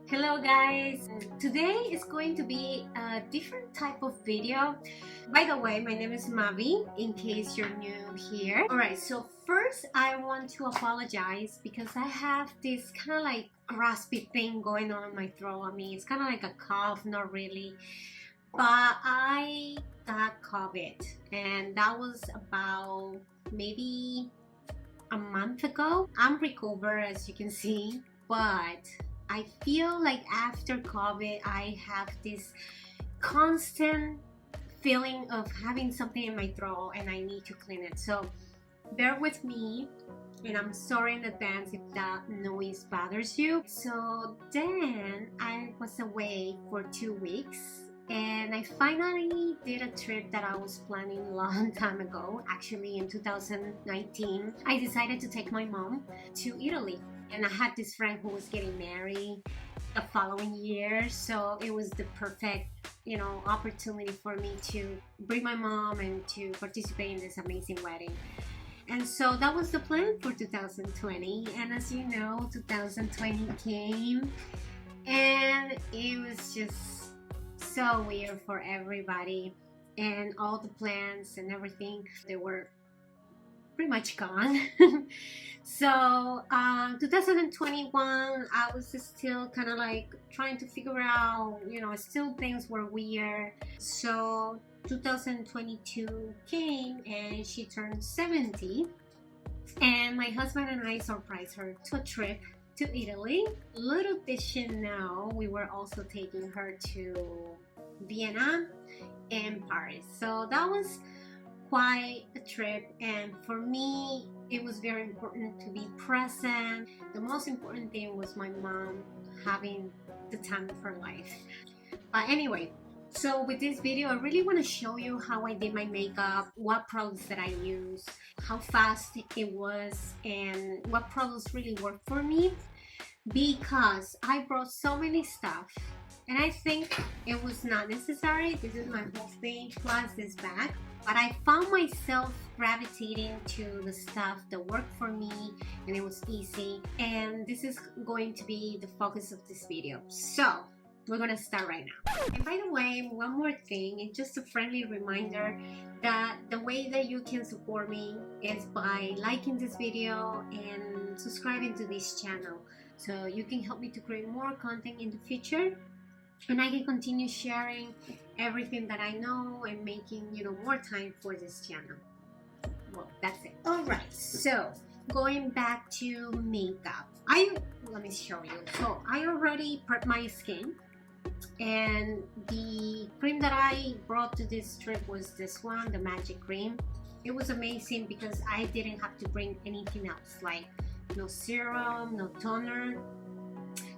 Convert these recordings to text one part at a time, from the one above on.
Hello guys, today is going to be a different type of video. By the way, my name is Mavi, in case you're new here. Alright, so first I want to apologize because I have this kind of like raspy thing going on in my throat. I mean, it's kind of like a cough, not really. But I got COVID and that was about maybe a month ago. I'm recovered, as you can see, but I feel like after COVID, I have this constant feeling of having something in my throat and I need to clean it. So bear with me, and I'm sorry in advance if that noise bothers you. So then I was away for 2 weeks and I finally did a trip that I was planning a long time ago. Actually in 2019, I decided to take my mom to Italy. And I had this friend who was getting married the following year, so it was the perfect, opportunity for me to bring my mom and to participate in this amazing wedding. And so that was the plan for 2020. And as you know, 2020 came, and it was just so weird for everybody. And all the plans and everything, they were pretty much gone. So 2021, I was still kind of like trying to figure out, still things were weird. So 2022 came and she turned 70, and my husband and I surprised her to a trip to Italy. Little did she know, we were also taking her to Vienna and Paris. So that was quite a trip, and for me it was very important to be present. The most important thing was my mom having the time of her life. But anyway, so with this video I really want to show you how I did my makeup, what products that I used, how fast it was, and what products really worked for me, because I brought so many stuff and I think it was not necessary. This is my whole thing plus this bag. But I found myself gravitating to the stuff that worked for me and it was easy. And this is going to be the focus of this video. So we're gonna start right now. And by the way, one more thing, it's just a friendly reminder that the way that you can support me is by liking this video and subscribing to this channel. So you can help me to create more content in the future, and I can continue sharing everything that I know and making, more time for this channel. Well, that's it. All right, so going back to makeup, let me show you. So I already prepped my skin, and the cream that I brought to this trip was this one, the Magic Cream. It was amazing because I didn't have to bring anything else, like no serum, no toner,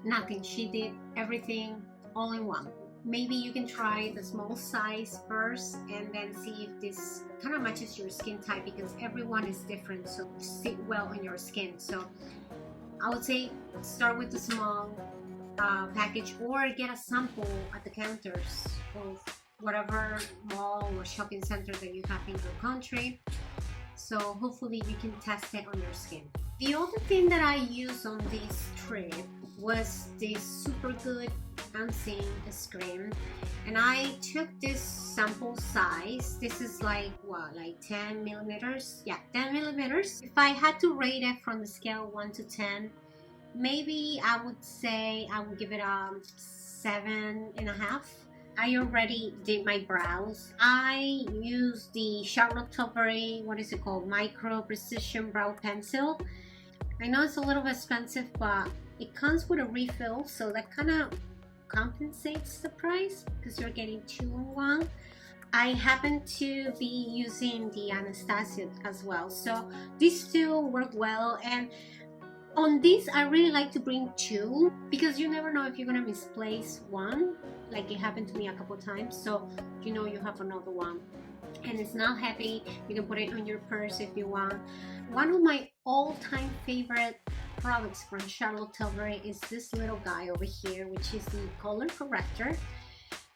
nothing. She did everything all in one. Maybe you can try the small size first and then see if this kind of matches your skin type, because everyone is different, so sit well on your skin. So I would say start with the small package, or get a sample at the counters of whatever mall or shopping center that you have in your country. So hopefully you can test it on your skin. The other thing that I used on this trip was this SUPERGOOP SUNSCREEN, and I took this sample size. This is like what, like 10 millimeters? Yeah, 10 millimeters. If I had to rate it from the scale 1 to 10, maybe I would say I would give it a 7.5. I already did my brows. I used the Charlotte Tilbury, what is it called, Micro Precision Brow Pencil. I know it's a little bit expensive, but it comes with a refill, so that kind of compensates the price because you're getting 2 in 1. I happen to be using the Anastasia as well, so these two work well. And on this I really like to bring 2 because you never know if you're gonna misplace one, like it happened to me a couple times, so you have another one. And it's not heavy, you can put it on your purse if you want. One of my all-time favorite products from Charlotte Tilbury is this little guy over here, which is the color corrector,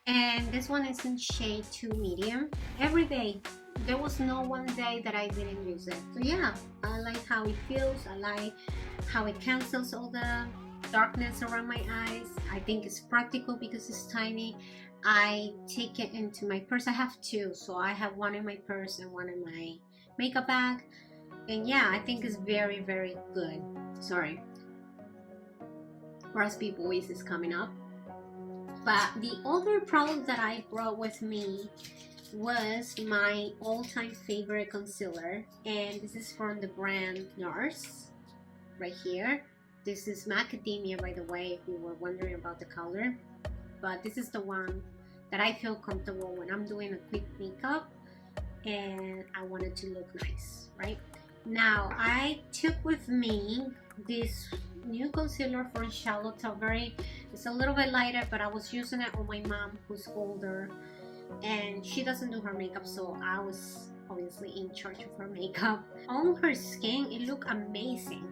and this one is in shade 2 medium. Every day, there was no one day that I didn't use it. So yeah, I like how it feels, I like how it cancels all the darkness around my eyes. I think it's practical because it's tiny. I take it into my purse. I have two, so I have one in my purse and one in my makeup bag. And yeah, I think it's very, very good. Sorry, raspy voice is coming up. But the other product that I brought with me was my all-time favorite concealer, and this is from the brand Nars, right here. This is Macadamia, by the way, if you were wondering about the color. But this is the one that I feel comfortable when I'm doing a quick makeup and I want it to look nice, right? Now, I took with me this new concealer from Charlotte Tilbury. It's a little bit lighter, but I was using it on my mom, who's older, and she doesn't do her makeup, so I was obviously in charge of her makeup. On her skin, it looked amazing.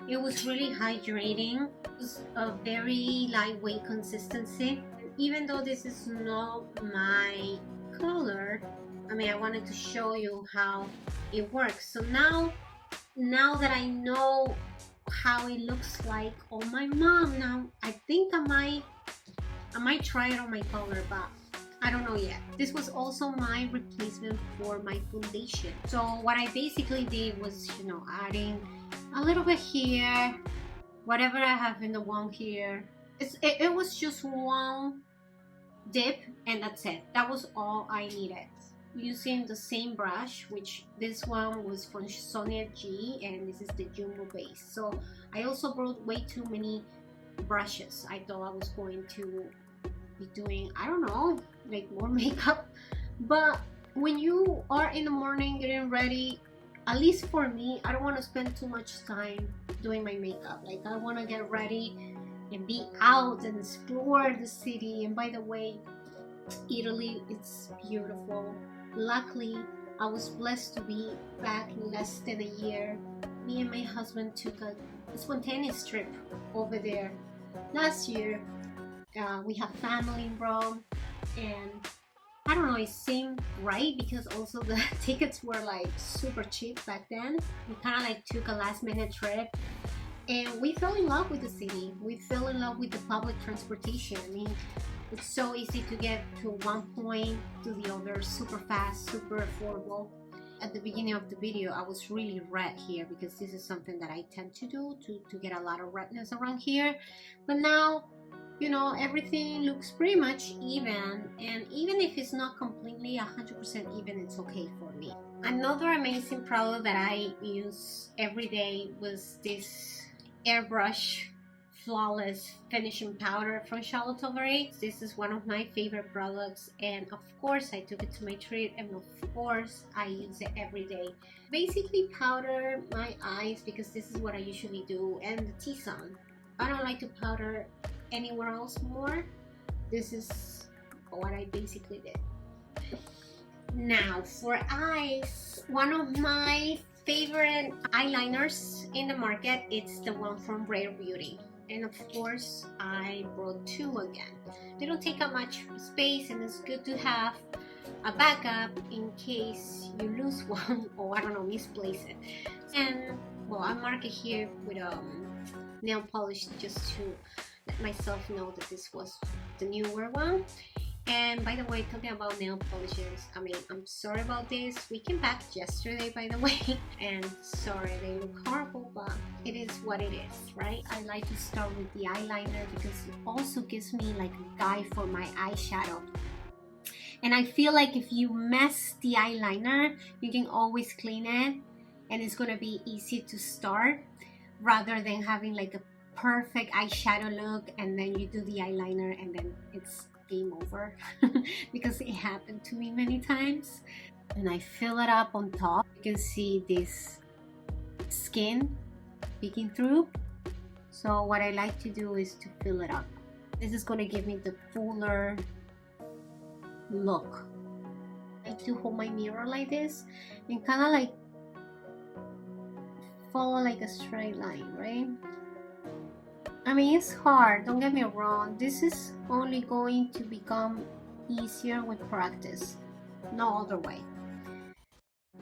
It was really hydrating. It was a very lightweight consistency. Even though this is not my color, I mean, I wanted to show you how it works. So now that I know how it looks like on my mom, now I think I might try it on my color, but I don't know yet. This was also my replacement for my foundation. So what I basically did was, you know, adding a little bit here, whatever I have in the wand here. It was just one dip and that's it. That was all I needed. Using the same brush, which this one was from SONIA G, and this is the jumbo base. So I also brought way too many brushes. I thought I was going to be doing, I don't know, like more makeup. But when you are in the morning getting ready, at least for me, I don't want to spend too much time doing my makeup. Like, I want to get ready and be out and explore the city. And by the way, Italy, it's beautiful. Luckily, I was blessed to be back in less than a year. Me and my husband took a spontaneous trip over there last year. We have family in Rome, and I don't know, it seemed right because also the tickets were like super cheap back then. We kind of like took a last minute trip and we fell in love with the city. We fell in love with the public transportation. I mean, it's so easy to get to one point to the other, super fast, super affordable. At the beginning of the video, I was really red here because this is something that I tend to do to get a lot of redness around here. But now, you know, everything looks pretty much even, and even if it's not completely 100% even, it's okay for me. Another amazing product that I use every day was this Airbrush Flawless finishing powder from Charlotte Tilbury. This is one of my favorite products, and of course I took it to my treat, and of course I use it every day. Basically powder my eyes because this is what I usually do, and the T-zone. I don't like to powder anywhere else more. This is what I basically did. Now for eyes, one of my favorite eyeliners in the market, it's the one from Rare Beauty, and of course I brought two again. They don't take up much space, and it's good to have a backup in case you lose one or I don't know, misplace it. And well, I mark it here with nail polish just to let myself know that this was the newer one. And by the way, talking about nail polishes, I mean, I'm sorry about this. We came back yesterday, by the way, and sorry they look horrible, but it is what it is, right? I like to start with the eyeliner because it also gives me like a guide for my eyeshadow. And I feel like if you mess the eyeliner, you can always clean it, and it's gonna be easy to start rather than having like a perfect eyeshadow look and then you do the eyeliner and then it's game over because it happened to me many times. And I fill it up on top. You can see this skin peeking through. So what I like to do is to fill it up. This is going to give me the fuller look. I like to hold my mirror like this and kind of like follow like a straight line, right? I mean, it's hard, don't get me wrong. This is only going to become easier with practice, no other way.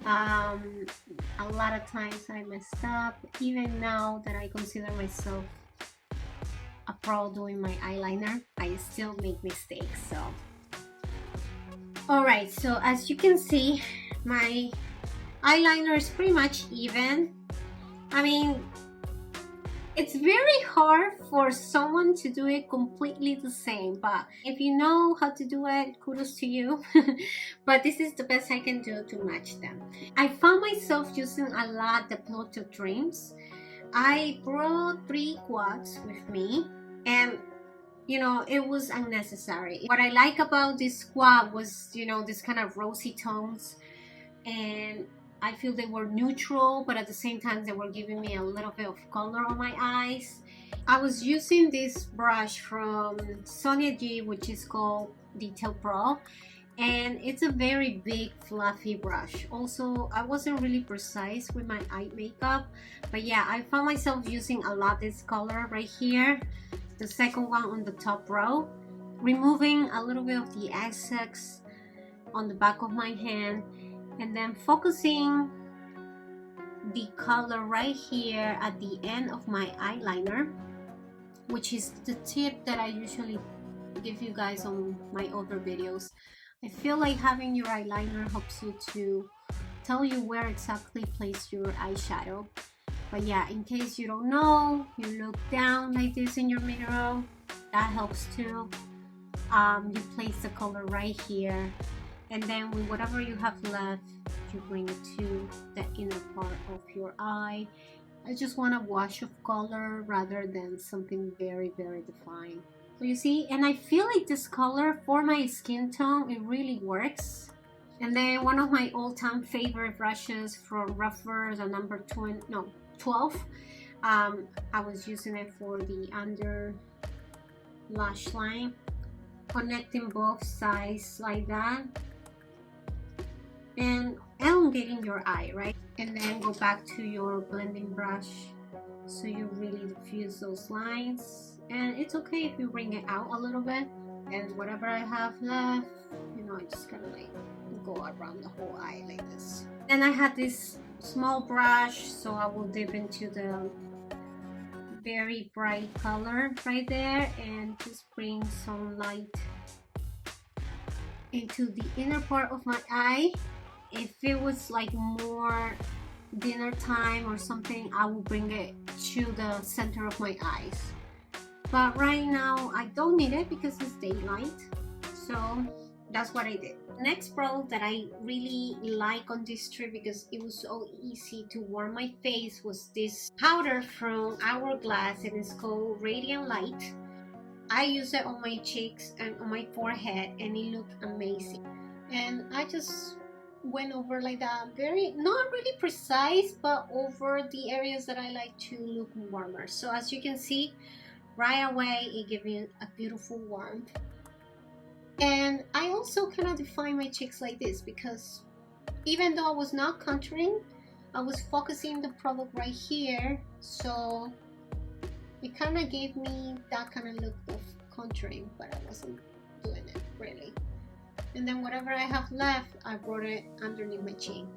A lot of times I messed up, even now that I consider myself pro doing my eyeliner. I still make mistakes, so. Alright, so as you can see, my eyeliner is pretty much even. I mean, it's very hard for someone to do it completely the same, but if you know how to do it, kudos to you. But this is the best I can do to match them. I found myself using a lot the Plot of Dreams. I brought 3 quads with me, and you know, it was unnecessary. What I like about this squad was, you know, this kind of rosy tones, and I feel they were neutral, but at the same time they were giving me a little bit of color on my eyes. I was using this brush from SONIA G, which is called Detail Pro, and it's a very big fluffy brush. Also, I wasn't really precise with my eye makeup, but yeah, I found myself using a lot this color right here, the second one on the top row, removing a little bit of the excess on the back of my hand, and then focusing the color right here at the end of my eyeliner, which is the tip that I usually give you guys on my other videos. I feel like having your eyeliner helps you to tell you where exactly place your eyeshadow. But yeah, in case you don't know, you look down like this in your mirror, that helps too. You place the color right here, and then with whatever you have left, you bring it to the inner part of your eye. I just want a wash of color rather than something very, very defined. So you see, and I feel like this color for my skin tone, it really works. And then one of my all-time favorite brushes from REPHR, the number 12. I was using it for the under lash line, connecting both sides like that and elongating your eye, right? And then go back to your blending brush so you really diffuse those lines. And it's okay if you bring it out a little bit, and whatever I have left, you know, I just kind of like go around the whole eye like this. Then I had this small brush, so I will dip into the very bright color right there and just bring some light into the inner part of my eye. If it was like more dinner time or something, I will bring it to the center of my eyes, but right now I don't need it because it's daylight, so that's what I did. Next product that I really like on this trip, because it was so easy to warm my face, was this powder from Hourglass, and it's called Radiant Light. I use it on my cheeks and on my forehead, and it looked amazing. And I just went over like that, very, not really precise, but over the areas that I like to look warmer. So as you can see, right away it gave me a beautiful warmth. And I also kind of define my cheeks like this, because even though I was not contouring, I was focusing the product right here, so it kind of gave me that kind of look of contouring, but I wasn't doing it really. And then whatever I have left, I brought it underneath my chin.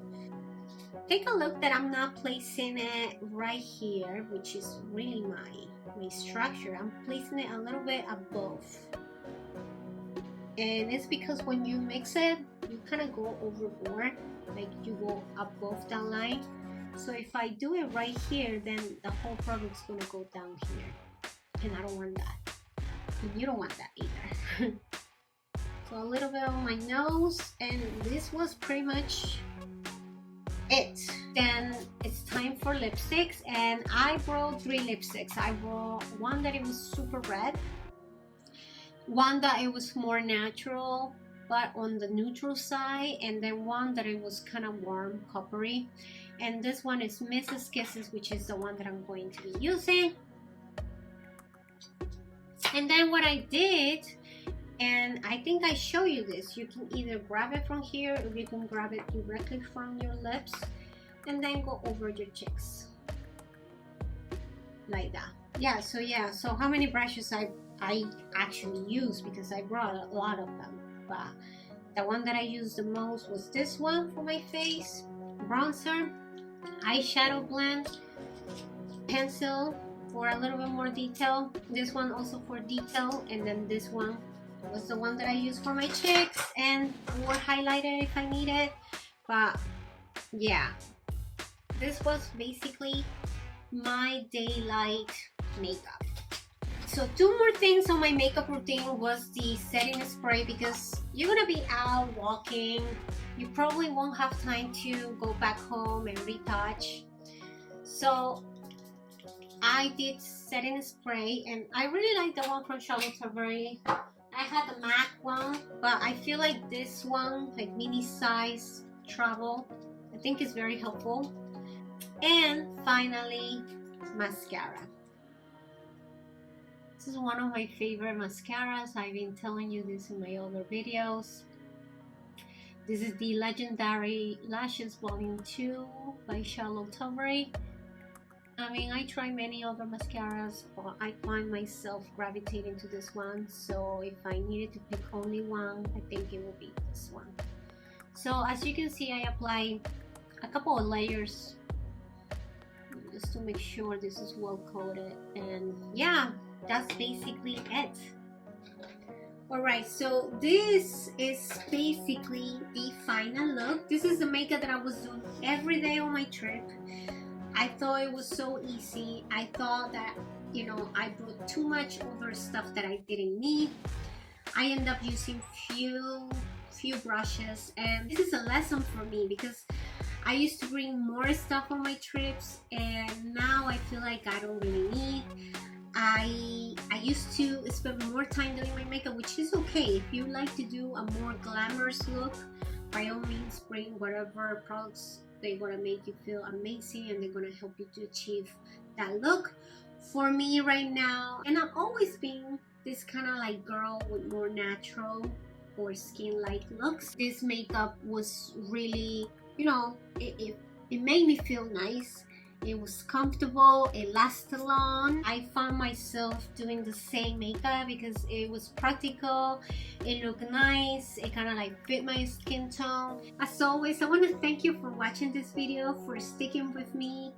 Take a look that I'm not placing it right here, which is really my structure. I'm placing it a little bit above. And it's because when you mix it, you kind of go overboard, like you go above that line. So if I do it right here, then the whole product's gonna go down here, and I don't want that, and you don't want that either. So a little bit on my nose, and this was pretty much it. Then it's time for lipsticks, and I brought 3 lipsticks. I brought one that it was super red, one that it was more natural but on the neutral side, and then one that it was kind of warm coppery. And this one is Mrs. Kisses, which is the one that I'm going to be using. And then what I did, and I think I show you this, you can either grab it from here or you can grab it directly from your lips and then go over your cheeks like that. Yeah, so how many brushes I actually use, because I brought a lot of them, but the one that I used the most was this one for my face, bronzer, eyeshadow blend, pencil, for a little bit more detail, this one also for detail, and then this one was the one that I use for my cheeks and more highlighter if I need it. But yeah, this was basically my daylight makeup. So 2 more things on my makeup routine was the setting spray, because you're gonna be out walking, you probably won't have time to go back home and retouch. So I did setting spray, and I really like the one from Charlotte Tilbury. I had the MAC one, but I feel like this one, like mini size travel, I think is very helpful. And finally, mascara. This is one of my favorite mascaras. I've been telling you this in my other videos. This is the Legendary Lashes Volume 2 by Charlotte Tilbury. I mean, I try many other mascaras, but I find myself gravitating to this one. So if I needed to pick only one, I think it would be this one. So as you can see, I apply a couple of layers just to make sure this is well coated. And yeah, that's basically it. Alright, so this is basically the final look. This is the makeup that I was doing every day on my trip. I thought it was so easy. I thought that, you know, I brought too much other stuff that I didn't need. I end up using few brushes, and this is a lesson for me because I used to bring more stuff on my trips, and now I feel like I don't really need. I used to spend more time doing my makeup, which is okay. If you like to do a more glamorous look, by all means bring whatever products they're gonna make you feel amazing and they're gonna help you to achieve that look. For me right now, and I've always been this kind of like girl with more natural or skin-like looks, this makeup was really, you know, it made me feel nice. It was comfortable, it lasted long. I found myself doing the same makeup because it was practical, it looked nice, it kind of like fit my skin tone. As always, I want to thank you for watching this video, for sticking with me.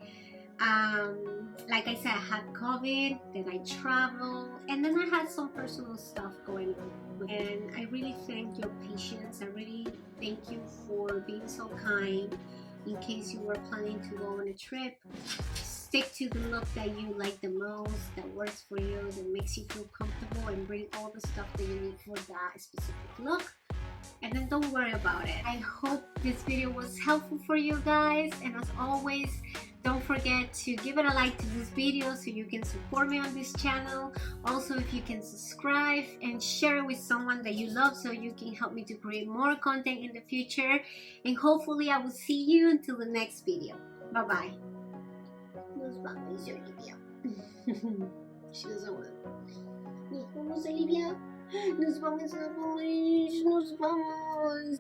Like I said, I had COVID, then I traveled, and then I had some personal stuff going on. And I really thank your patience. I really thank you for being so kind. In case you were planning to go on a trip, stick to the look that you like the most, that works for you, that makes you feel comfortable, and bring all the stuff that you need for that specific look, and then don't worry about it. I hope this video was helpful for you guys, and as always, don't forget to give it a like to this video so you can support me on this channel. Also, if you can subscribe and share it with someone that you love so you can help me to create more content in the future. And hopefully I will see you until the next video. Bye bye. Nos vamos, Olivia. She doesn't want. Nos vamos, Olivia. Nos vamos, nos vamos.